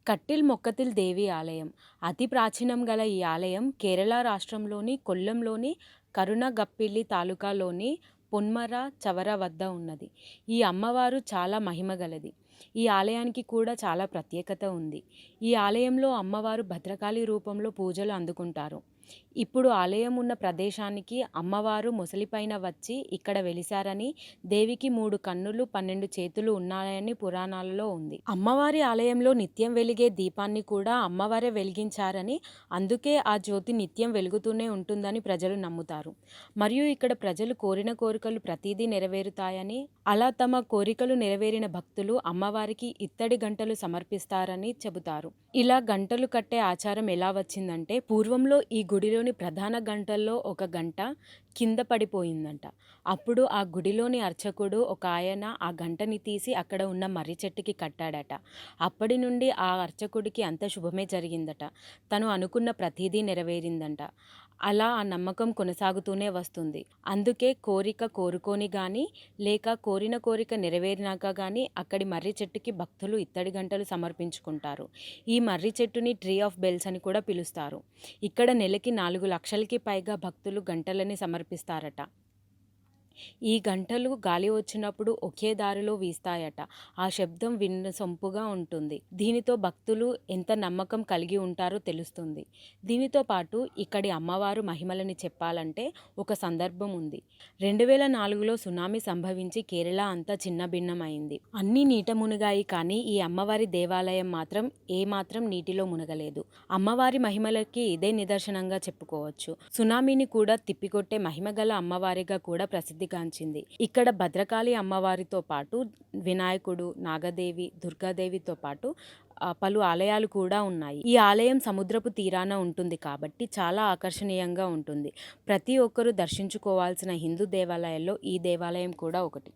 కట్టిల్ మొక్కతిల్ దేవి ఆలయం అతి ప్రాచీనం గల ఈ ఆలయం కేరళ రాష్ట్రంలోని కొల్లంలోని కరుణగప్పిల్లి తాలూకాలోని పొన్మర చవర వద్ద ఉన్నది. ఈ అమ్మవారు చాలా మహిమగలది. ఈ ఆలయానికి కూడా చాలా ప్రత్యేకత ఉంది. ఈ ఆలయంలో అమ్మవారు భద్రకాళి రూపంలో పూజలు అందుకుంటారు. ఇప్పుడు ఆలయం ఉన్న ప్రదేశానికి అమ్మవారు ముసలిపైన వచ్చి ఇక్కడ వెలిశారని, దేవికి 3 కన్నులు 12 చేతులు ఉన్నాయని పురాణాలలో ఉంది. అమ్మవారి ఆలయంలో నిత్యం వెలిగే దీపాన్ని కూడా అమ్మవారే వెలిగించారని, అందుకే ఆ జ్యోతి నిత్యం వెలుగుతూనే ఉంటుందని ప్రజలు నమ్ముతారు. మరియు ఇక్కడ ప్రజలు కోరిన కోరికలు ప్రతిదీ నెరవేరుతాయని, అలా తమ కోరికలు నెరవేరిన భక్తులు అమ్మవారికి ఇత్తడి గంటలు సమర్పిస్తారని చెబుతారు. ఇలా గంటలు కట్టే ఆచారం ఎలా వచ్చిందంటే, పూర్వంలో ఈ గుడిలోని ప్రధాన గంటల్లో ఒక గంట కింద పడిపోయిందంట. అప్పుడు ఆ గుడిలోని అర్చకుడు ఒక ఆయన ఆ గంటని తీసి అక్కడ ఉన్న మర్రి చెట్టుకి కట్టాడట. అప్పటి నుండి ఆ అర్చకుడికి అంత శుభమే జరిగిందట. తను అనుకున్న ప్రతిదీ నెరవేరిందంట. అలా ఆ నమ్మకం కొనసాగుతూనే వస్తుంది. అందుకే కోరిక కోరుకొని కానీ, లేక కోరిన కోరిక నెరవేరినాక కానీ అక్కడి మర్రి చెట్టుకి భక్తులు ఇత్తడి గంటలు సమర్పించుకుంటారు. ఈ మర్రి చెట్టుని ట్రీ ఆఫ్ బెల్స్ అని కూడా పిలుస్తారు. ఇక్కడ నెలకి 4 లక్షలకి పైగా భక్తులు గంటలని సమర్పిస్తారట. ఈ గంటలు గాలి వచ్చినప్పుడు ఒకే దారిలో వీస్తాయట. ఆ శబ్దం వినసొంపుగా ఉంటుంది. దీనితో భక్తులు ఎంత నమ్మకం కలిగి ఉంటారో తెలుస్తుంది. దీనితో పాటు ఇక్కడి అమ్మవారు మహిమలని చెప్పాలంటే ఒక సందర్భం ఉంది. 2004లో సునామీ సంభవించి కేరళ అంతా చిన్నభిన్నమైంది. అన్నీ నీట మునిగాయి, కానీ ఈ అమ్మవారి దేవాలయం మాత్రం ఏమాత్రం నీటిలో మునగలేదు. అమ్మవారి మహిమలకి ఇదే నిదర్శనంగా చెప్పుకోవచ్చు. సునామీని కూడా తిప్పికొట్టే మహిమగల అమ్మవారిగా కూడా ప్రసిద్ధిగాంచింది. ఇక్కడ భద్రకాళి అమ్మవారితో పాటు వినాయకుడు, నాగదేవి, దుర్గాదేవితో పాటు పలు ఆలయాలు కూడా ఉన్నాయి. ఈ ఆలయం సముద్రపు తీరాన ఉంటుంది కాబట్టి చాలా ఆకర్షణీయంగా ఉంటుంది. ప్రతి ఒక్కరూ దర్శించుకోవాల్సిన హిందూ దేవాలయాల్లో ఈ దేవాలయం కూడా ఒకటి.